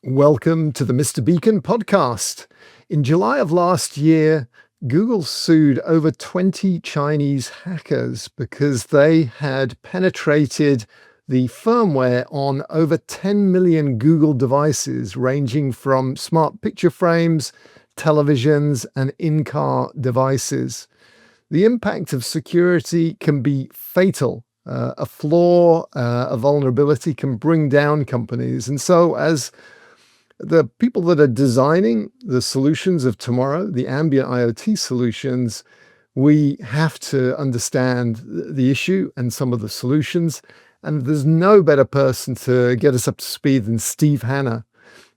Welcome to the Mr. Beacon podcast. In July of last year, Google sued over 20 Chinese hackers because they had penetrated the firmware on over 10 million Google devices, ranging from smart picture frames, televisions, and in-car devices. The impact of security can be fatal. A flaw, a vulnerability can bring down companies. And so as the people that are designing the solutions of tomorrow, the ambient IoT solutions, we have to understand the issue and some of the solutions. And there's no better person to get us up to speed than Steve Hanna.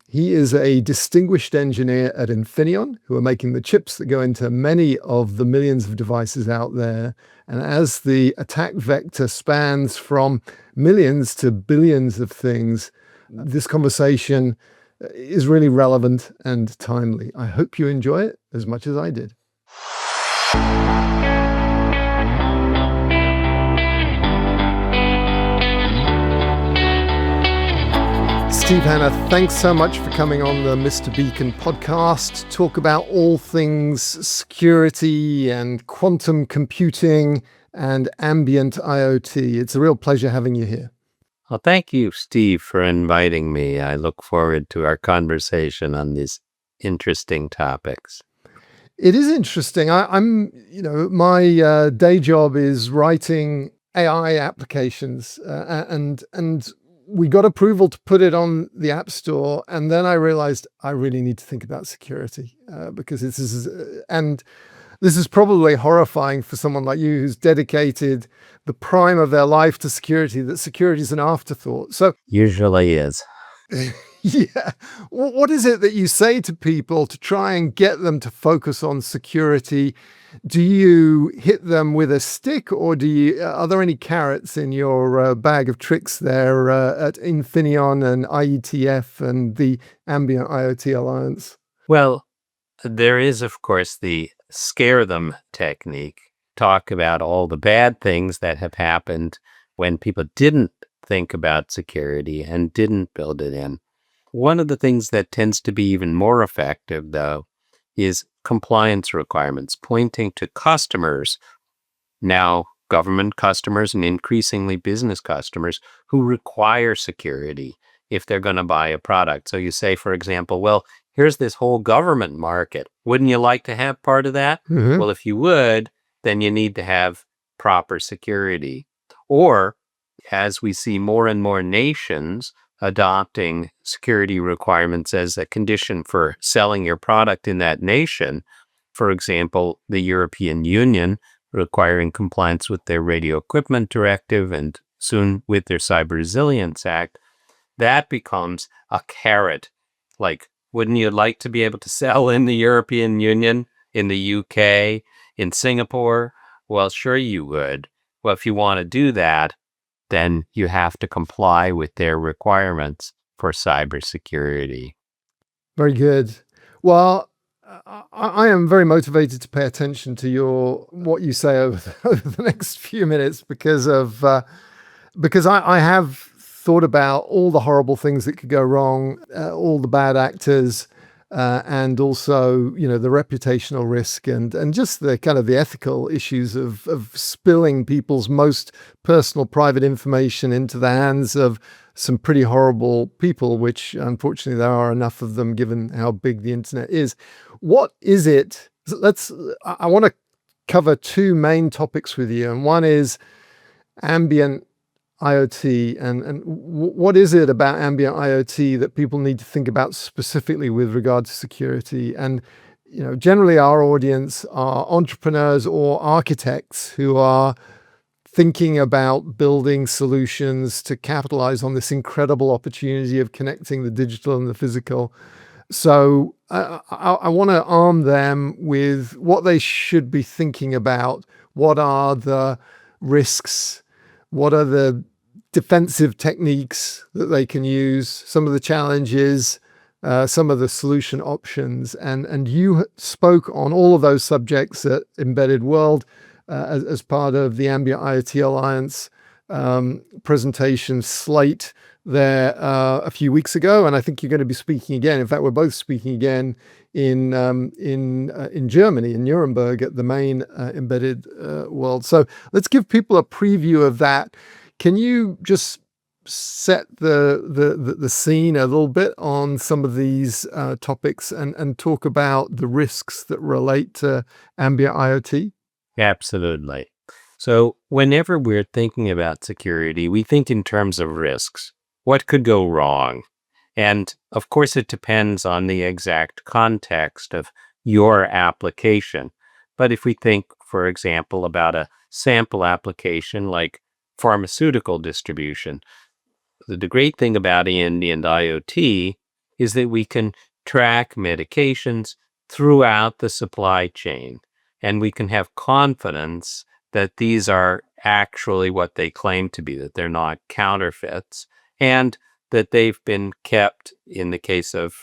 He is a distinguished engineer at Infineon, who are making the chips that go into many of the millions of devices out there. And as the attack vector spans from millions to billions of things, this conversation is really relevant and timely. I hope you enjoy it as much as I did. Steve Hanna, thanks so much for coming on the Mr. Beacon podcast to talk about all things security and quantum computing and ambient IoT. It's a real pleasure having you here. Well, thank you, Steve, for inviting me. I look forward to our conversation on these interesting topics. It is interesting. My day job is writing AI applications, and we got approval to put it on the App Store, and then I realized I really need to think about security because this is probably horrifying for someone like you who's dedicated the prime of their life to security, that security is an afterthought. So usually is. Yeah. What is it that you say to people to try and get them to focus on security? Do you hit them with a stick, or are there any carrots in your bag of tricks there at Infineon and IETF and the Ambient IoT Alliance? Well, there is, of course, the scare them technique. Talk about all the bad things that have happened when people didn't think about security and didn't build it in. One of the things that tends to be even more effective, though, is compliance requirements, pointing to customers, now government customers and increasingly business customers, who require security if they're going to buy a product. So you say, for example, well, here's this whole government market. Wouldn't you like to have part of that? Mm-hmm. Well, if you would, then you need to have proper security. Or, as we see more and more nations adopting security requirements as a condition for selling your product in that nation, for example, the European Union requiring compliance with their Radio Equipment Directive and soon with their Cyber Resilience Act, that becomes a carrot. Like, wouldn't you like to be able to sell in the European Union, in the UK, in Singapore? Well, sure you would. Well, if you want to do that, then you have to comply with their requirements for cybersecurity. Very good. Well, I am very motivated to pay attention to what you say over the next few minutes because I have thought about all the horrible things that could go wrong, all the bad actors, and also, the reputational risk and just the kind of the ethical issues of spilling people's most personal private information into the hands of some pretty horrible people, which unfortunately there are enough of them given how big the internet is. What is it? I want to cover two main topics with you, and one is ambient IoT and what is it about ambient IoT that people need to think about specifically with regard to security? And generally our audience are entrepreneurs or architects who are thinking about building solutions to capitalize on this incredible opportunity of connecting the digital and the physical. So I want to arm them with what they should be thinking about. What are the risks? What are the defensive techniques that they can use? Some of the challenges, some of the solution options. And you spoke on all of those subjects at Embedded World as part of the Ambient IoT Alliance presentation slate there a few weeks ago, and I think you're going to be speaking again. In fact, we're both speaking again in Germany, in Nuremberg, at the main Embedded World. So let's give people a preview of that. Can you just set the scene a little bit on some of these topics and talk about the risks that relate to ambient IoT? Absolutely. So, whenever we're thinking about security, we think in terms of risks. What could go wrong? And of course, it depends on the exact context of your application. But if we think, for example, about a sample application like pharmaceutical distribution, the great thing about ambient IoT is that we can track medications throughout the supply chain, and we can have confidence that these are actually what they claim to be, that they're not counterfeits, and that they've been kept, in the case of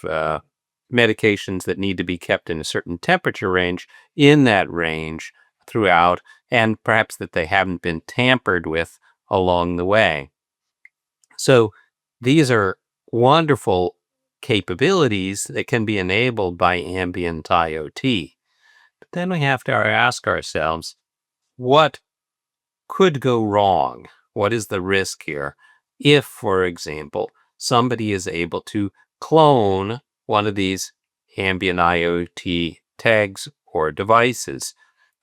medications that need to be kept in a certain temperature range, in that range throughout, and perhaps that they haven't been tampered with along the way. So these are wonderful capabilities that can be enabled by ambient IoT. But then we have to ask ourselves, what could go wrong? What is the risk here? If, for example, somebody is able to clone one of these ambient IoT tags or devices,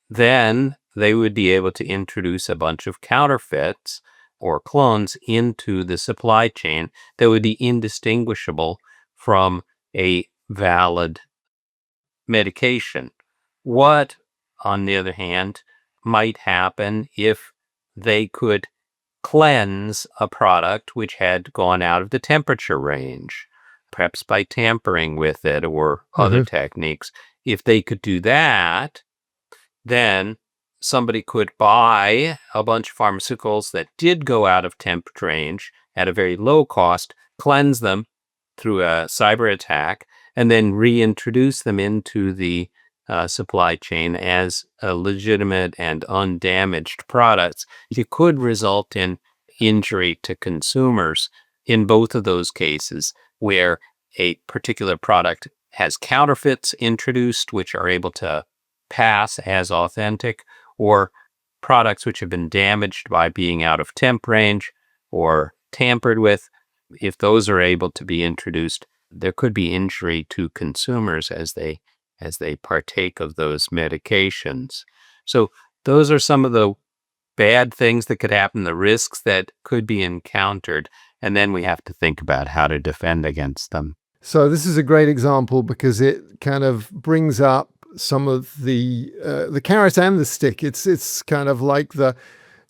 then they would be able to introduce a bunch of counterfeits or clones into the supply chain that would be indistinguishable from a valid medication. What, on the other hand, might happen if they could cleanse a product which had gone out of the temperature range, perhaps by tampering with it or other techniques? If they could do that, then somebody could buy a bunch of pharmaceuticals that did go out of temp range at a very low cost, cleanse them through a cyber attack, and then reintroduce them into the supply chain as legitimate and undamaged products. It could result in injury to consumers in both of those cases, where a particular product has counterfeits introduced, which are able to pass as authentic, or products which have been damaged by being out of temp range or tampered with. If those are able to be introduced, there could be injury to consumers as they partake of those medications. So those are some of the bad things that could happen, the risks that could be encountered, and then we have to think about how to defend against them. So this is a great example because it kind of brings up some of the carrot and the stick. It's kind of like the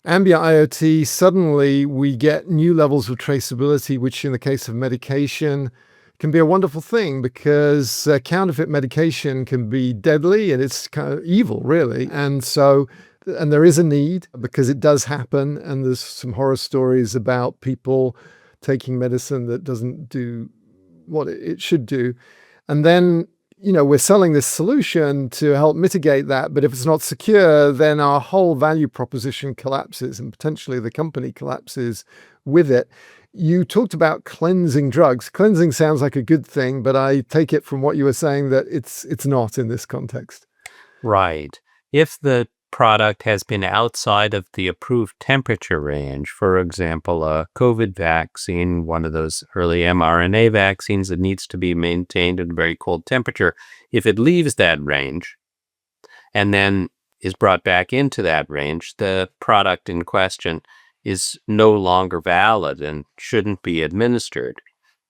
ambient IoT. Suddenly we get new levels of traceability, which in the case of medication can be a wonderful thing because counterfeit medication can be deadly and it's kind of evil, really. And so, and there is a need because it does happen. And there's some horror stories about people taking medicine that doesn't do what it should do. And then, we're selling this solution to help mitigate that. But if it's not secure, then our whole value proposition collapses and potentially the company collapses with it. You talked about cleansing drugs. Cleansing sounds like a good thing, but I take it from what you were saying that it's not in this context. Right. If the product has been outside of the approved temperature range, for example, a COVID vaccine, one of those early mRNA vaccines that needs to be maintained at a very cold temperature, if it leaves that range and then is brought back into that range, the product in question is no longer valid and shouldn't be administered.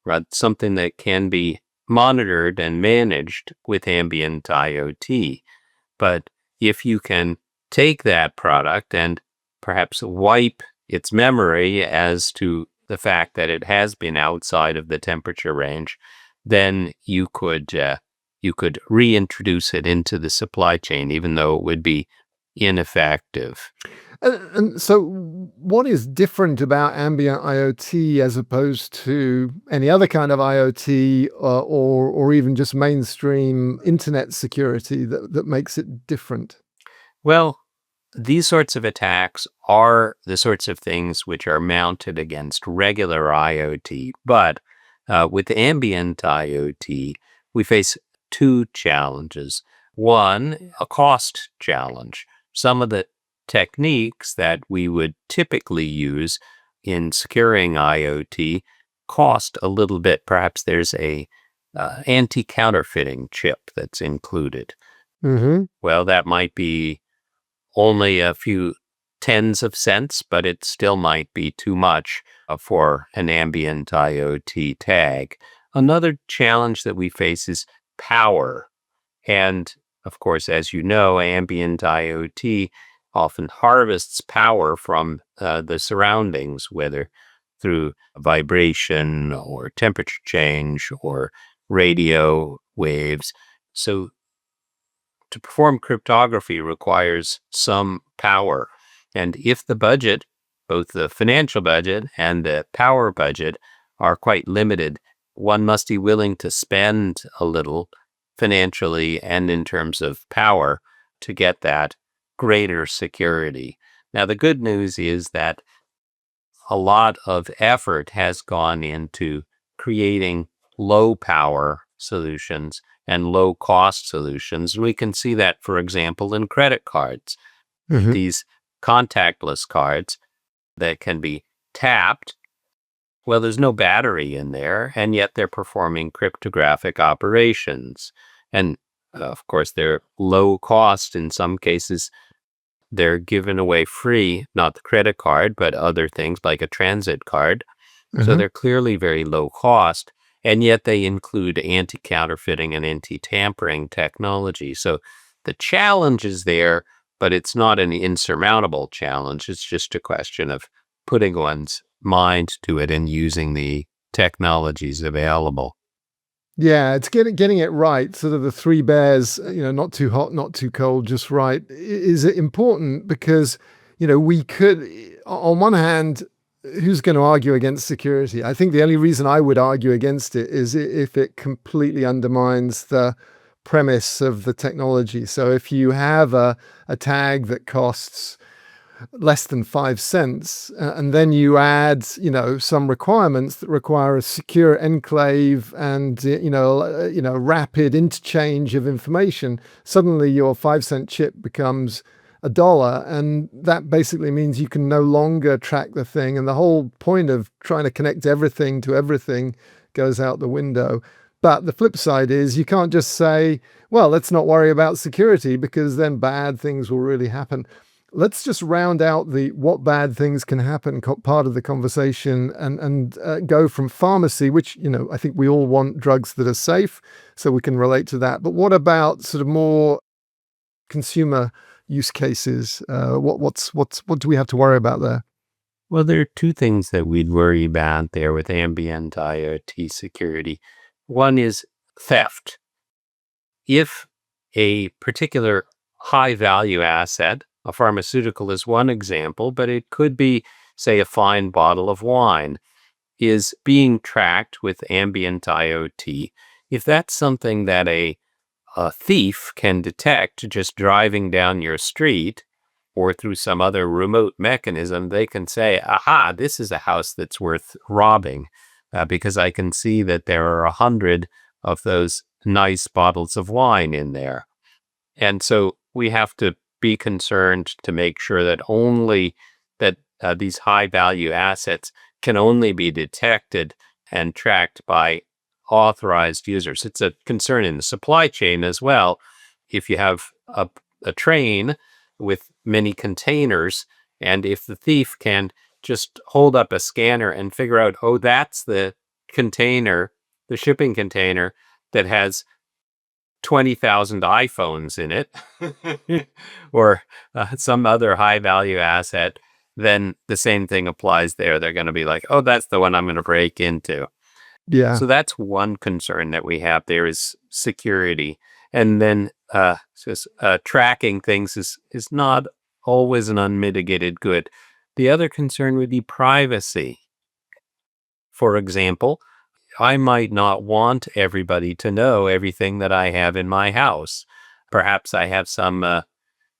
Right? Something that can be monitored and managed with ambient IoT. But if you can take that product and perhaps wipe its memory as to the fact that it has been outside of the temperature range, then you could reintroduce it into the supply chain, even though it would be ineffective. And so what is different about ambient IoT as opposed to any other kind of IoT or even just mainstream internet security that makes it different? Well, These sorts of attacks are the sorts of things which are mounted against regular IoT. But with ambient IoT, we face two challenges. One, a cost challenge. Some of the techniques that we would typically use in securing IoT cost a little bit. Perhaps there's a anti-counterfeiting chip that's included. Mm-hmm. Well, that might be only a few tens of cents, but it still might be too much for an ambient IoT tag. Another challenge that we face is power. And of course, as you know, ambient IoT often harvests power from the surroundings, whether through vibration or temperature change or radio waves. So to perform cryptography requires some power. And if the budget, both the financial budget and the power budget, are quite limited, one must be willing to spend a little financially and in terms of power to get that greater security. Now, the good news is that a lot of effort has gone into creating low power solutions and low cost solutions. We can see that, for example, in credit cards. Mm-hmm. These contactless cards that can be tapped. Well, there's no battery in there, and yet they're performing cryptographic operations. And of course, they're low cost in some cases. They're given away free, not the credit card, but other things like a transit card. So Uh-huh. they're clearly very low cost, and yet they include anti-counterfeiting and anti-tampering technology. So the challenge is there, but it's not an insurmountable challenge. It's just a question of putting one's mind to it and using the technologies available. Yeah, it's getting it right. Sort of the three bears, not too hot, not too cold, just right. Is it important because, we could, on one hand, who's going to argue against security? I think the only reason I would argue against it is if it completely undermines the premise of the technology. So if you have a tag that costs less than 5 cents, and then you add, some requirements that require a secure enclave and rapid interchange of information. Suddenly, your 5 cent chip becomes $1, and that basically means you can no longer track the thing, and the whole point of trying to connect everything to everything goes out the window. But the flip side is you can't just say, well, let's not worry about security because then bad things will really happen. Let's just round out the what bad things can happen part of the conversation and go from pharmacy, which, I think we all want drugs that are safe, so we can relate to that. But what about sort of more consumer use cases? What do we have to worry about there? Well, there are two things that we'd worry about there with ambient IoT security. One is theft. If a particular high value asset, a pharmaceutical is one example, but it could be, say, a fine bottle of wine, is being tracked with ambient IoT. If that's something that a thief can detect just driving down your street or through some other remote mechanism, they can say, aha, this is a house that's worth robbing because I can see that there are 100 of those nice bottles of wine in there. And so we have to be concerned to make sure that only that these high value assets can only be detected and tracked by authorized users. It's a concern in the supply chain as well. If you have a train with many containers, and if the thief can just hold up a scanner and figure out, oh, that's the container, the shipping container that has 20,000 iPhones in it or some other high value asset, then the same thing applies there. They're going to be like, oh, that's the one I'm going to break into. Yeah. So that's one concern that we have there is security. And then tracking things is not always an unmitigated good. The other concern would be privacy. For example, I might not want everybody to know everything that I have in my house. Perhaps I have some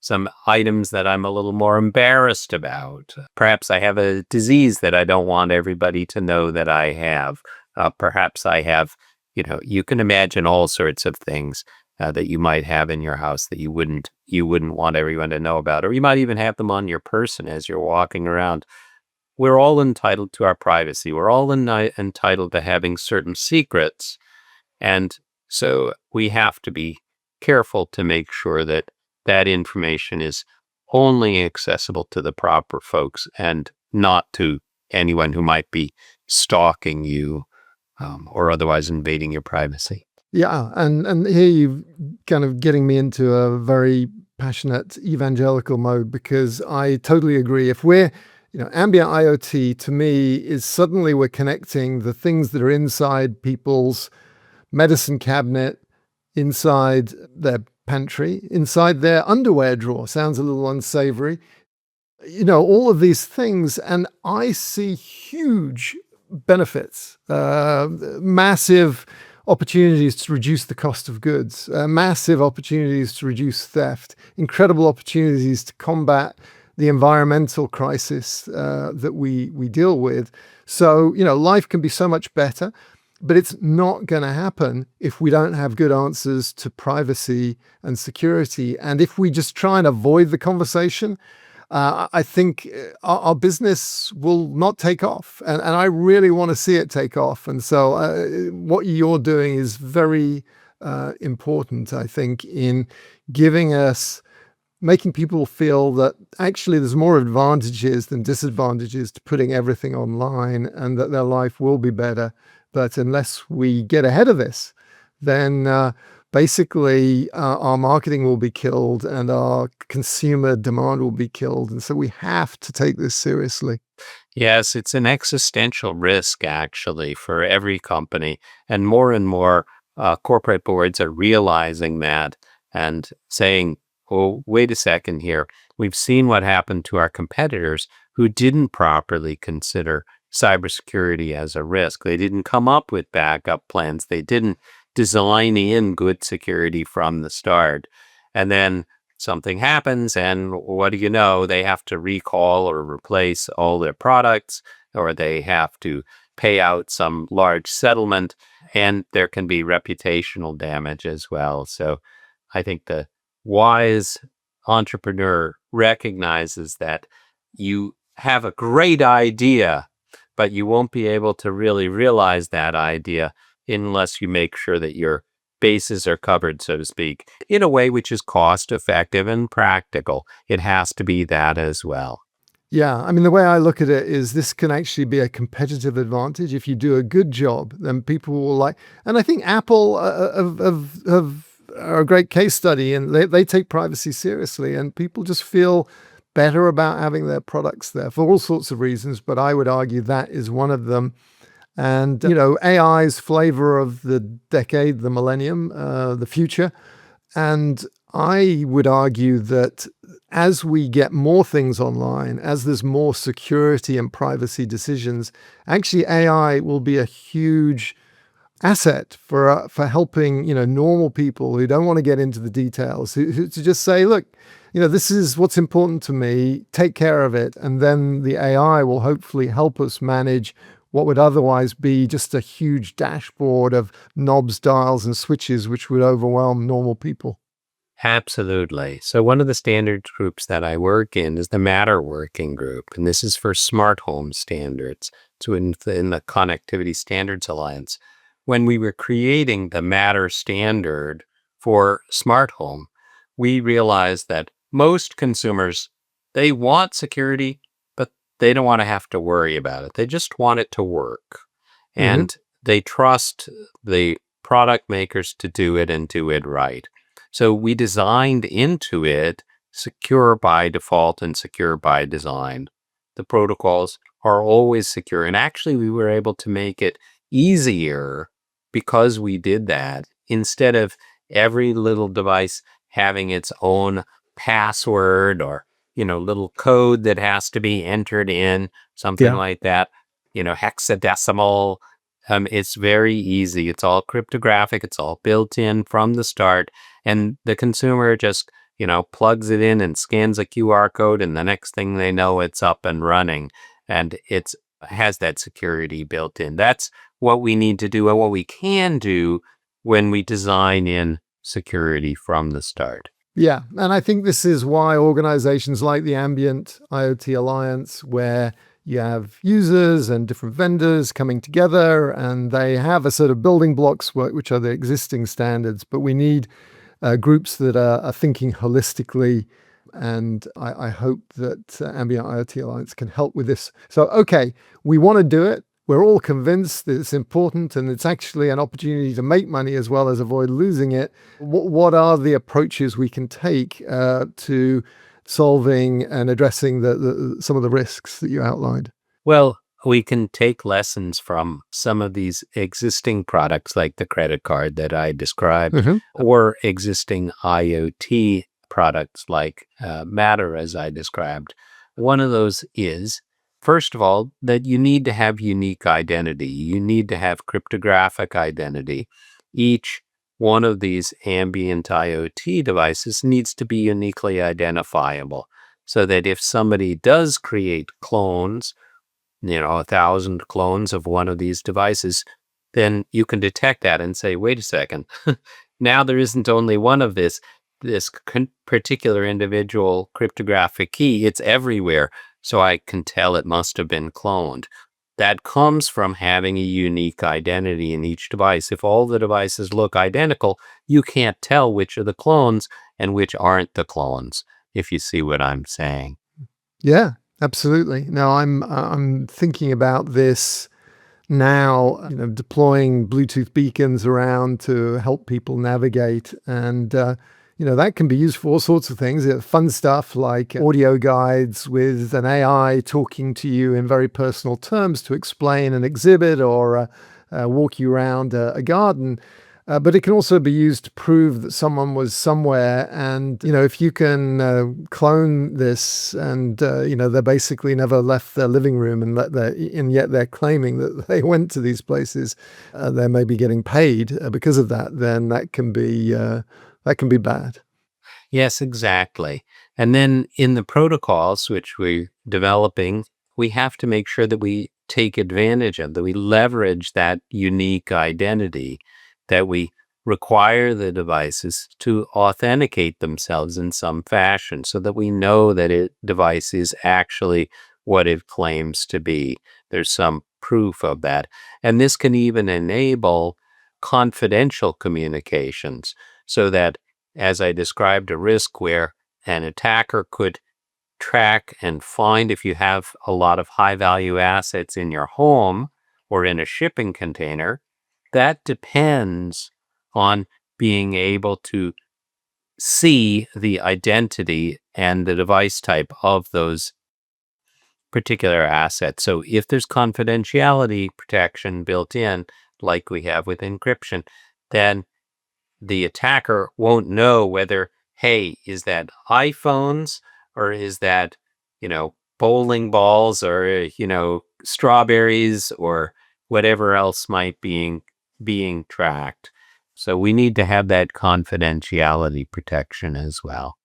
some items that I'm a little more embarrassed about. Perhaps I have a disease that I don't want everybody to know that I have. Perhaps I have, you can imagine all sorts of things that you might have in your house that you wouldn't want everyone to know about, or you might even have them on your person as you're walking around. We're all entitled to our privacy. We're all entitled to having certain secrets. And so we have to be careful to make sure that that information is only accessible to the proper folks and not to anyone who might be stalking you or otherwise invading your privacy. Yeah, and here you kind of getting me into a very passionate evangelical mode because I totally agree. If we're, ambient IoT to me is suddenly we're connecting the things that are inside people's medicine cabinet, inside their pantry, inside their underwear drawer. Sounds a little unsavory. All of these things. And I see huge benefits, massive opportunities to reduce the cost of goods, massive opportunities to reduce theft, incredible opportunities to combat the environmental crisis that we deal with. So, life can be so much better, but it's not going to happen if we don't have good answers to privacy and security. And if we just try and avoid the conversation, I think our business will not take off. And I really want to see it take off. And so what you're doing is very important, I think, in making people feel that actually there's more advantages than disadvantages to putting everything online and that their life will be better. But unless we get ahead of this, then basically our marketing will be killed and our consumer demand will be killed. And so we have to take this seriously. Yes, it's an existential risk actually for every company. And more corporate boards are realizing that and saying, oh, wait a second here. We've seen what happened to our competitors who didn't properly consider cybersecurity as a risk. They didn't come up with backup plans. They didn't design in good security from the start. And then something happens, and what do you know? They have to recall or replace all their products, or they have to pay out some large settlement, and there can be reputational damage as well. So I think the wise entrepreneur recognizes that you have a great idea, but you won't be able to really realize that idea unless you make sure that your bases are covered, so to speak, in a way which is cost effective and practical. It has to be that as well. Yeah, I mean, the way I look at it is this can actually be a competitive advantage. If you do a good job, then people will like. And I think Apple are a great case study, and they take privacy seriously, and people just feel better about having their products there for all sorts of reasons. But I would argue that is one of them. And, AI's flavor of the decade, the millennium, the future. And I would argue that as we get more things online, as there's more security and privacy decisions, actually AI will be a huge asset for helping normal people who don't want to get into the details, who to just say, look, this is what's important to me. Take care of it, and then the AI will hopefully help us manage what would otherwise be just a huge dashboard of knobs, dials, and switches, which would overwhelm normal people. Absolutely. So one of the standards groups that I work in is the Matter Working Group, and this is for smart home standards. So in the Connectivity Standards Alliance, when we were creating the Matter standard for smart home, we realized that most consumers, they want security, but they don't want to have to worry about it. They just want it to work. Hmm. And they trust the product makers to do it and do it right. So we designed into it secure by default and secure by design. The protocols are always secure. And actually, we were able to make it easier because we did that. Instead of every little device having its own password or, little code that has to be entered in, something Yeah. like that, hexadecimal. It's very easy. It's all cryptographic. It's all built in from the start. And the consumer just plugs it in and scans a QR code, and the next thing they know, it's up and running, and it's has that security built in. That's what we need to do and what we can do when we design in security from the start. Yeah, and I think this is why organizations like the Ambient IoT Alliance, where you have users and different vendors coming together, and they have a sort of building blocks, which are the existing standards, but we need groups that are thinking holistically. And I hope that Ambient IoT Alliance can help with this. So, okay, we want to do it. We're all convinced that it's important and it's actually an opportunity to make money as well as avoid losing it. What are the approaches we can take to solving and addressing some of the risks that you outlined? Well, we can take lessons from some of these existing products like the credit card that I described, Mhm. or existing IoT products like Matter, as I described. One of those is, first of all, that you need to have unique identity. You need to have cryptographic identity. Each one of these ambient IoT devices needs to be uniquely identifiable so that if somebody does create clones, 1,000 clones of one of these devices, then you can detect that and say, wait a second, now there isn't only one of this particular individual cryptographic key, it's everywhere, so I can tell it must have been cloned. That comes from having a unique identity in each device. If all the devices look identical, you can't tell which are the clones and which aren't the clones, if you see what I'm saying. Yeah, absolutely. No, I'm thinking about this now, deploying Bluetooth beacons around to help people navigate. And, that can be used for all sorts of things. Fun stuff like audio guides with an AI talking to you in very personal terms to explain an exhibit or walk you around a garden. But it can also be used to prove that someone was somewhere. And, if you can clone this and, they basically never left their living room and yet they're claiming that they went to these places, they may be getting paid because of that, then that can be bad. Yes, exactly. And then in the protocols which we're developing, we have to make sure that we take advantage of, that we leverage that unique identity, that we require the devices to authenticate themselves in some fashion so that we know that it device is actually what it claims to be. There's some proof of that. And this can even enable confidential communications so that, as I described, a risk where an attacker could track and find if you have a lot of high value assets in your home or in a shipping container, that depends on being able to see the identity and the device type of those particular assets. So if there's confidentiality protection built in, like we have with encryption, then the attacker won't know whether, hey, is that iPhones or is that, bowling balls or, strawberries or whatever else might being tracked. So we need to have that confidentiality protection as well.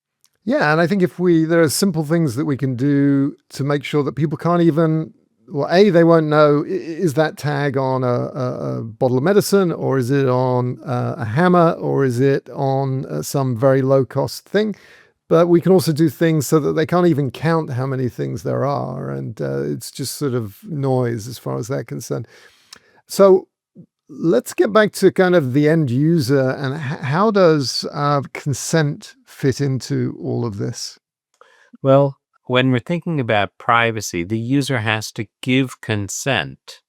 Yeah, and I think there are simple things that we can do to make sure that people can't even, well, they won't know, is that tag on a bottle of medicine, or is it on a hammer, or is it on some very low cost thing? But we can also do things so that they can't even count how many things there are. And it's just sort of noise as far as they're concerned. So let's get back to kind of the end user and how does consent fit into all of this? Well, when we're thinking about privacy, the user has to give consent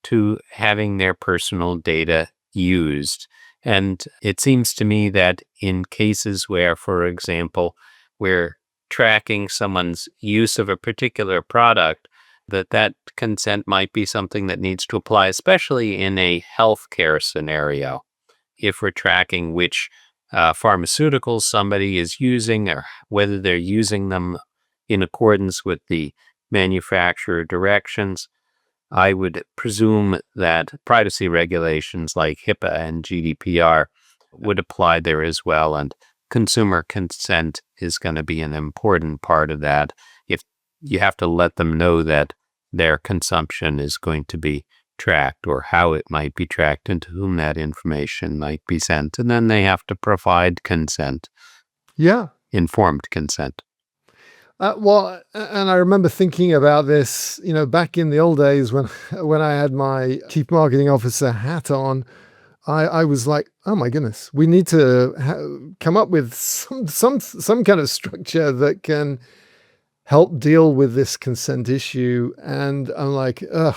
to having their personal data used. And it seems to me that in cases where, for example, we're tracking someone's use of a particular product, that consent might be something that needs to apply, especially in a healthcare scenario. If we're tracking which pharmaceuticals somebody is using or whether they're using them in accordance with the manufacturer directions, I would presume that privacy regulations like HIPAA and GDPR would apply there as well. And consumer consent is going to be an important part of that. If you have to let them know that their consumption is going to be tracked, or how it might be tracked, and to whom that information might be sent, and then they have to provide consent, Yeah. informed consent. And I remember thinking about this, back in the old days when when I had my chief marketing officer hat on. I was like, oh my goodness, we need to come up with some kind of structure that can help deal with this consent issue. And I'm like, ugh.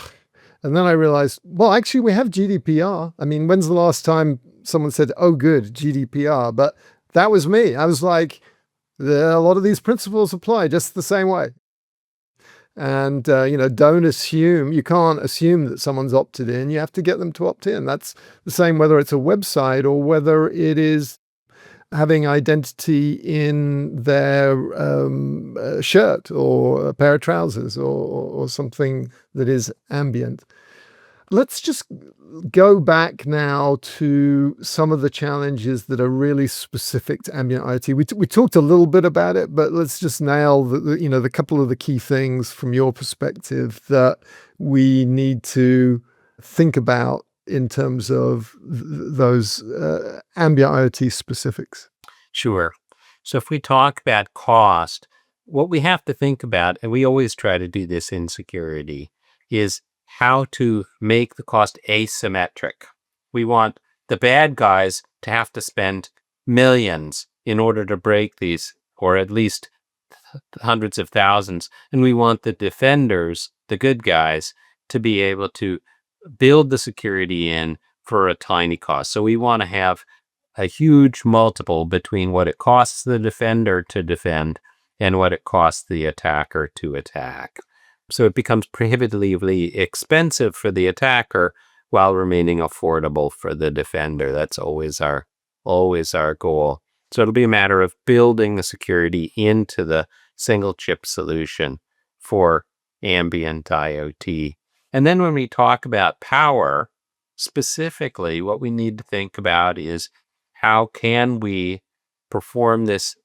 And then I realized, well, actually, we have GDPR. I mean, when's the last time someone said, oh, good, GDPR? But that was me. I was like, a lot of these principles apply just the same way. And, you can't assume that someone's opted in. You have to get them to opt in. That's the same whether it's a website or whether it is having identity in their shirt or a pair of trousers or something that is ambient. Let's just go back now to some of the challenges that are really specific to ambient IoT. We talked a little bit about it, but let's just nail the couple of the key things from your perspective that we need to think about in terms of those ambient IoT specifics. Sure. So if we talk about cost, what we have to think about, and we always try to do this in security, is how to make the cost asymmetric. We want the bad guys to have to spend millions in order to break these, or at least hundreds of thousands. And we want the defenders, the good guys, to be able to build the security in for a tiny cost. So we want to have a huge multiple between what it costs the defender to defend and what it costs the attacker to attack. So it becomes prohibitively expensive for the attacker while remaining affordable for the defender. That's always our goal. So it'll be a matter of building the security into the single chip solution for ambient IoT. And then when we talk about power, specifically, what we need to think about is how can we perform these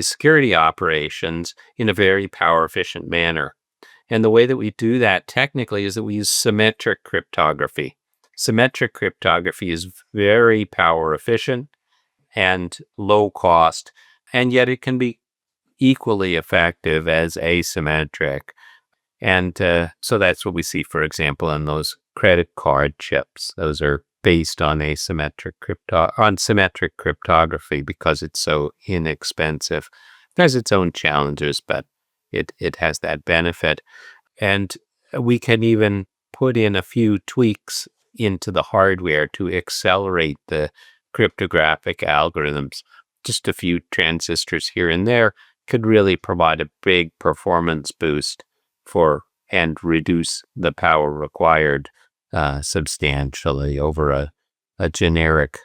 security operations in a very power efficient manner. And the way that we do that technically is that we use symmetric cryptography. Symmetric cryptography is very power efficient and low cost, and yet it can be equally effective as asymmetric. And so that's what we see, for example, in those credit card chips. Those are based on symmetric cryptography because it's so inexpensive. It has its own challenges, but it has that benefit. And we can even put in a few tweaks into the hardware to accelerate the cryptographic algorithms. Just a few transistors here and there could really provide a big performance boost and reduce the power required substantially over a generic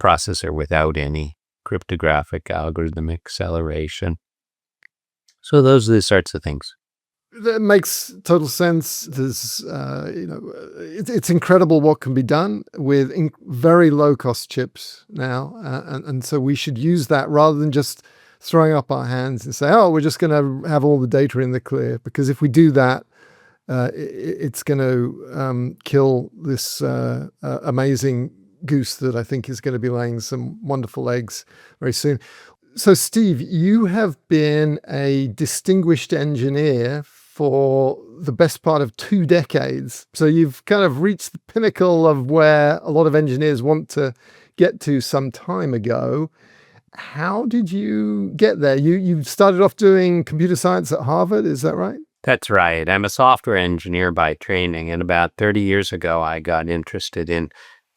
processor without any cryptographic algorithm acceleration. So those are the sorts of things. That makes total sense. There's, it's incredible what can be done with very low cost chips now. And so we should use that rather than just throwing up our hands and say, oh, we're just going to have all the data in the clear. Because if we do that, it's going to kill this amazing goose that I think is going to be laying some wonderful eggs very soon. So, Steve, you have been a distinguished engineer for the best part of 2 decades. So you've kind of reached the pinnacle of where a lot of engineers want to get to some time ago. How did you get there? You started off doing computer science at Harvard, is that right? That's right. I'm a software engineer by training, and about 30 years ago, I got interested in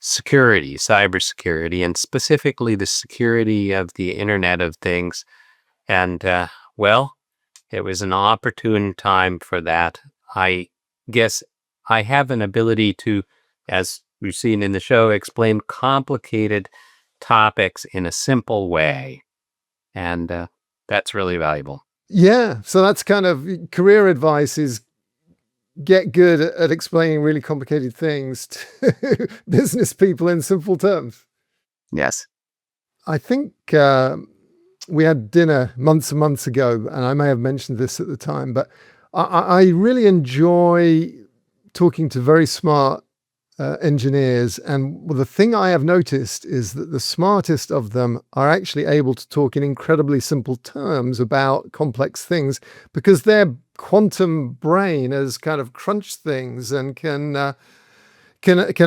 security, cybersecurity, and specifically the security of the Internet of Things. And, it was an opportune time for that. I guess I have an ability to, as we've seen in the show, explain complicated topics in a simple way. And that's really valuable. Yeah. So that's kind of career advice is get good at explaining really complicated things to business people in simple terms. Yes. I think we had dinner months and months ago, and I may have mentioned this at the time, but I really enjoy talking to very smart engineers. And the thing I have noticed is that the smartest of them are actually able to talk in incredibly simple terms about complex things because their quantum brain has kind of crunched things and can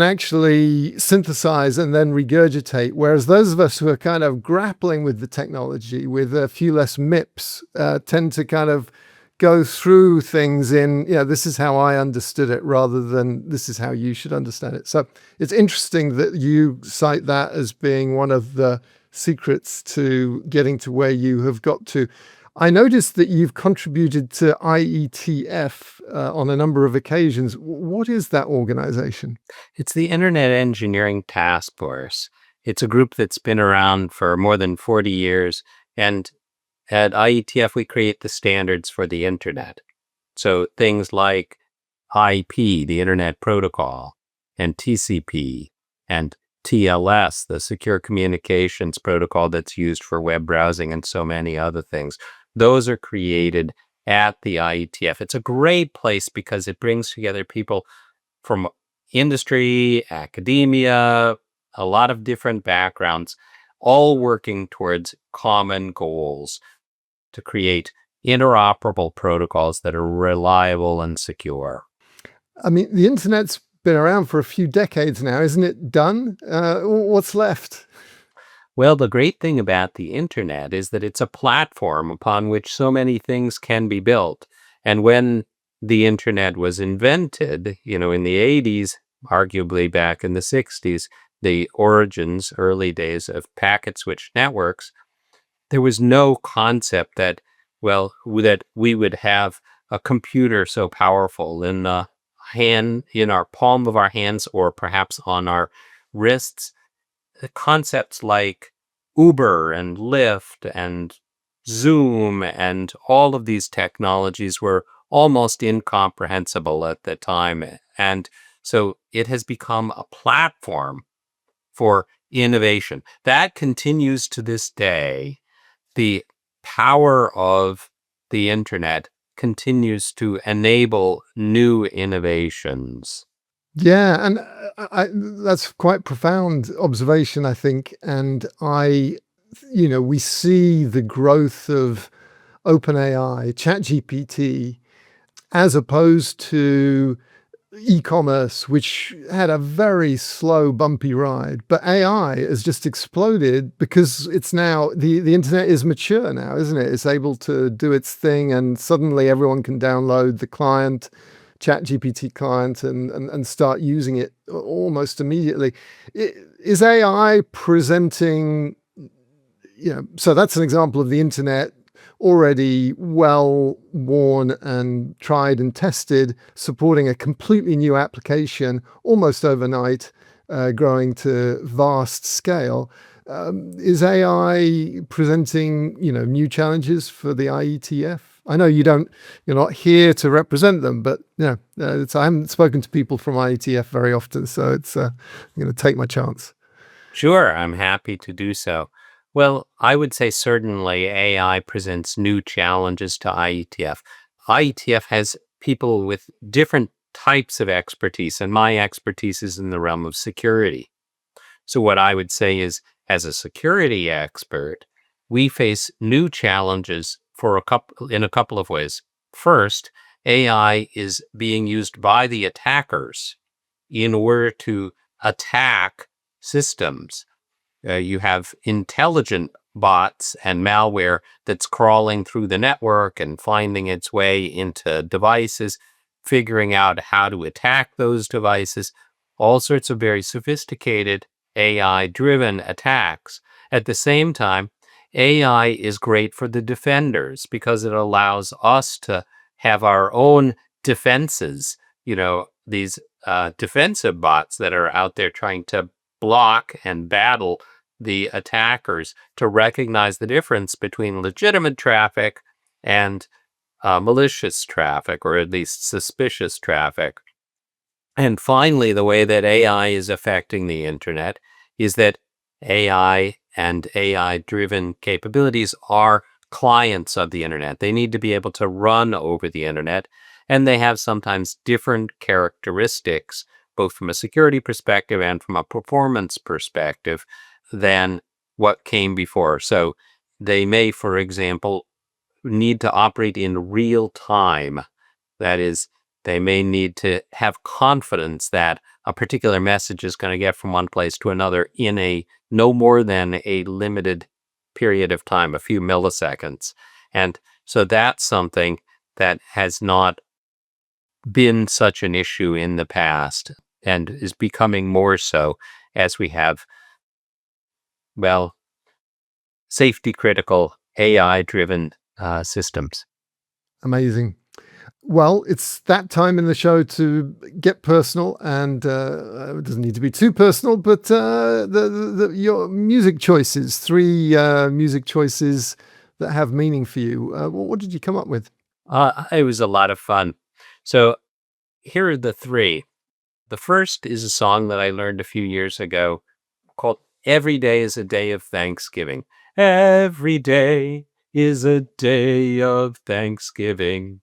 actually synthesize and then regurgitate. Whereas those of us who are kind of grappling with the technology with a few less MIPS tend to kind of go through things in, this is how I understood it rather than this is how you should understand it. So it's interesting that you cite that as being one of the secrets to getting to where you have got to. I noticed that you've contributed to IETF on a number of occasions. What is that organization? It's the Internet Engineering Task Force. It's a group that's been around for more than 40 years. And at IETF, we create the standards for the Internet. So things like IP, the Internet Protocol, and TCP, and TLS, the Secure Communications Protocol that's used for web browsing, and so many other things. Those are created at the IETF. It's a great place because it brings together people from industry, academia, a lot of different backgrounds, all working towards common goals to create interoperable protocols that are reliable and secure. I mean, the internet's been around for a few decades now. Isn't it done? What's left? Well, the great thing about the internet is that it's a platform upon which so many things can be built. And when the internet was invented, in the 80s, arguably back in the 60s, the origins, early days of packet switch networks, there was no concept that, that we would have a computer so powerful in the in our palm of our hands, or perhaps on our wrists. The concepts like Uber and Lyft and Zoom and all of these technologies were almost incomprehensible at the time. And so it has become a platform for innovation. That continues to this day. The power of the internet continues to enable new innovations. Yeah, and that's quite profound observation, I think. And we see the growth of OpenAI, ChatGPT, as opposed to e-commerce, which had a very slow, bumpy ride. But AI has just exploded because it's now the internet is mature now, isn't it? It's able to do its thing, and suddenly everyone can download the client, ChatGPT client, and start using it almost immediately. Is AI presenting, so that's an example of the internet already well worn and tried and tested, supporting a completely new application almost overnight, growing to vast scale. Is AI presenting, new challenges for the IETF? I know you're not here to represent them, but I haven't spoken to people from IETF very often, so I'm going to take my chance. Sure, I'm happy to do so. Well, I would say certainly AI presents new challenges to IETF. IETF has people with different types of expertise, and my expertise is in the realm of security. So, what I would say is, as a security expert, we face new challenges in a couple of ways. First, AI is being used by the attackers in order to attack systems. You have intelligent bots and malware that's crawling through the network and finding its way into devices, figuring out how to attack those devices, all sorts of very sophisticated AI-driven attacks. At the same time, AI is great for the defenders because it allows us to have our own defenses, these defensive bots that are out there trying to block and battle the attackers, to recognize the difference between legitimate traffic and malicious traffic, or at least suspicious traffic. And finally, the way that AI is affecting the internet is that AI and AI-driven capabilities are clients of the internet. They need to be able to run over the internet, and they have sometimes different characteristics, both from a security perspective and from a performance perspective, than what came before. So they may, for example, need to operate in real time. That is, they may need to have confidence that a particular message is going to get from one place to another in a no more than a limited period of time, a few milliseconds. And so that's something that has not been such an issue in the past and is becoming more so as we have, well, safety critical AI driven systems. Amazing. Well, it's that time in the show to get personal, and it doesn't need to be too personal, but your music choices, three music choices that have meaning for you. What did you come up with? It was a lot of fun. So here are the three. The first is a song that I learned a few years ago called Every Day is a Day of Thanksgiving. Every day is a day of Thanksgiving.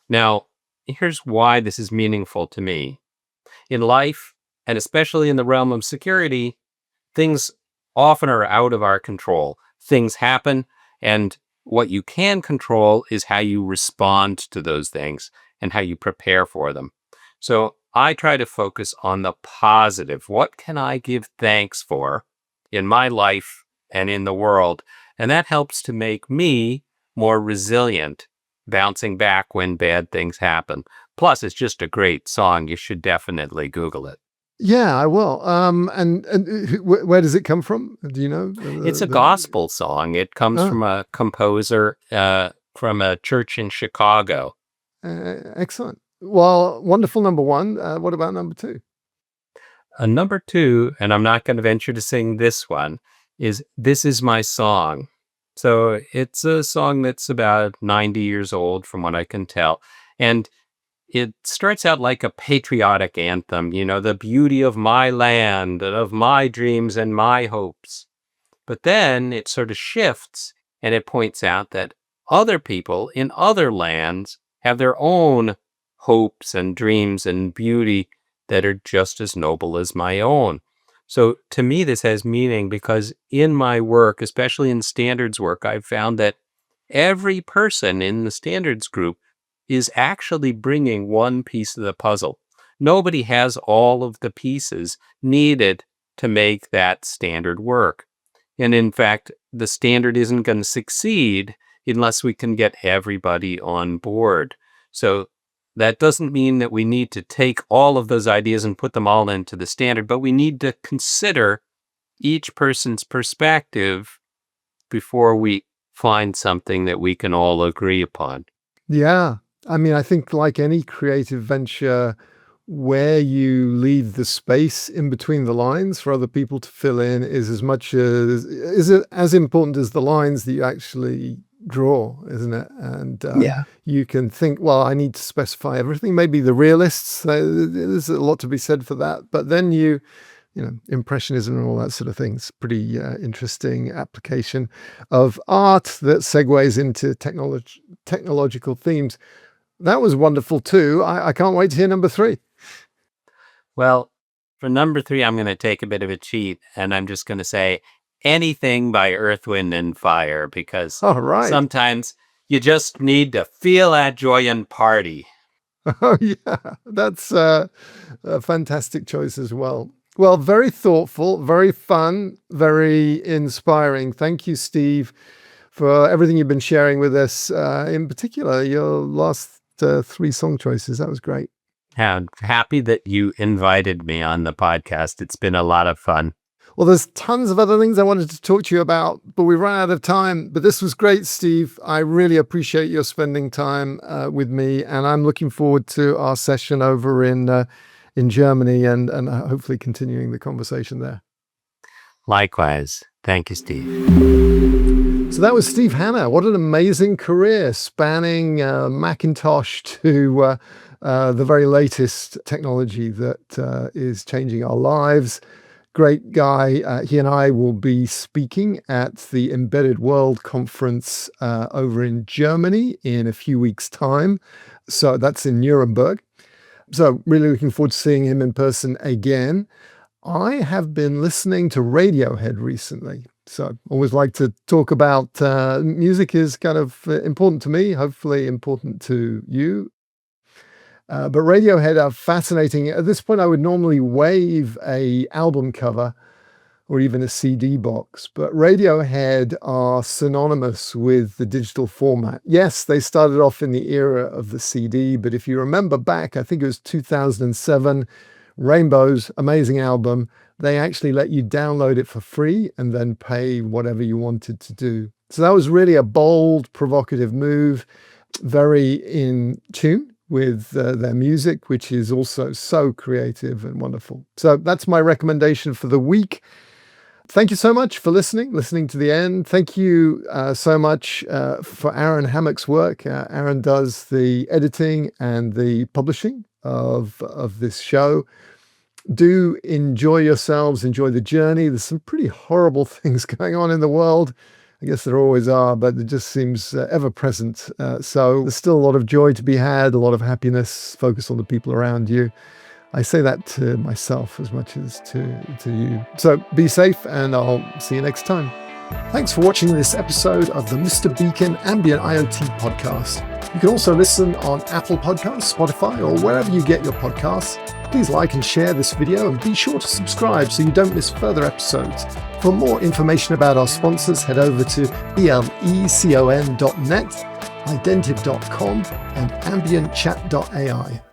Now, here's why this is meaningful to me. In life, and especially in the realm of security, things often are out of our control. Things happen, and what you can control is how you respond to those things and how you prepare for them. So I try to focus on the positive. What can I give thanks for in my life and in the world? And that helps to make me more resilient, bouncing back when bad things happen. Plus, it's just a great song. You should definitely Google it. Yeah, I will. And where does it come from? Do you know? It's a gospel song. It comes Ah, from a composer from a church in Chicago. excellent. Well, wonderful number one. What about number two? Number two, and I'm not going to venture to sing this one, is This Is My Song. So it's a song that's about 90 years old, from what I can tell. And it starts out like a patriotic anthem, the beauty of my land and of my dreams and my hopes. But then it sort of shifts and it points out that other people in other lands have their own hopes and dreams and beauty that are just as noble as my own. So to me, this has meaning because in my work, especially in standards work, I've found that every person in the standards group is actually bringing one piece of the puzzle. Nobody has all of the pieces needed to make that standard work. And in fact, the standard isn't going to succeed unless we can get everybody on board. So that doesn't mean that we need to take all of those ideas and put them all into the standard, but we need to consider each person's perspective before we find something that we can all agree upon. Yeah. I mean, I think like any creative venture, where you leave the space in between the lines for other people to fill in is it as important as the lines that you actually draw, isn't it? And Yeah. you can think, well, I need to specify everything. Maybe the realists, there's a lot to be said for that. But then impressionism and all that sort of thing. It's pretty interesting application of art that segues into technological themes. That was wonderful too. I can't wait to hear number three. Well, for number three, I'm going to take a bit of a cheat and I'm just going to say anything by Earth, Wind, and Fire because All right. sometimes you just need to feel that joy and party. Oh, yeah. That's a fantastic choice as well. Well, very thoughtful, very fun, very inspiring. Thank you, Steve, for everything you've been sharing with us. In particular, your last three song choices. That was great. I'm happy that you invited me on the podcast. It's been a lot of fun. Well, there's tons of other things I wanted to talk to you about, but we ran out of time. But this was great, Steve. I really appreciate your spending time with me, and I'm looking forward to our session over in Germany and hopefully continuing the conversation there. Likewise. Thank you, Steve. So that was Steve Hanna. What an amazing career, spanning Macintosh to the very latest technology that is changing our lives, great guy. He and I will be speaking at the Embedded World Conference over in Germany in a few weeks' time. So that's in Nuremberg. So really looking forward to seeing him in person again. I have been listening to Radiohead recently. So I always like to talk about music is kind of important to me, hopefully important to you. But Radiohead are fascinating. At this point, I would normally wave a album cover or even a CD box, but Radiohead are synonymous with the digital format. Yes, they started off in the era of the CD, but if you remember back, I think it was 2007, Rainbows, amazing album. They actually let you download it for free and then pay whatever you wanted to do. So that was really a bold, provocative move, very in tune with their music, which is also so creative and wonderful. So that's my recommendation for the week. Thank you so much for listening to the end. Thank you so much for Aaron Hammock's work. Aaron does the editing and the publishing of this show. Do enjoy yourselves, enjoy the journey. There's some pretty horrible things going on in the world. I guess there always are, but it just seems ever present. So there's still a lot of joy to be had, a lot of happiness, focus on the people around you. I say that to myself as much as to you. So be safe, and I'll see you next time. Thanks for watching this episode of the Mr. Beacon Ambient IoT podcast. You can also listen on Apple Podcasts, Spotify, or wherever you get your podcasts. Please like and share this video, and be sure to subscribe so you don't miss further episodes. For more information about our sponsors, head over to blecon.net, identiv.com, and ambientChat.ai.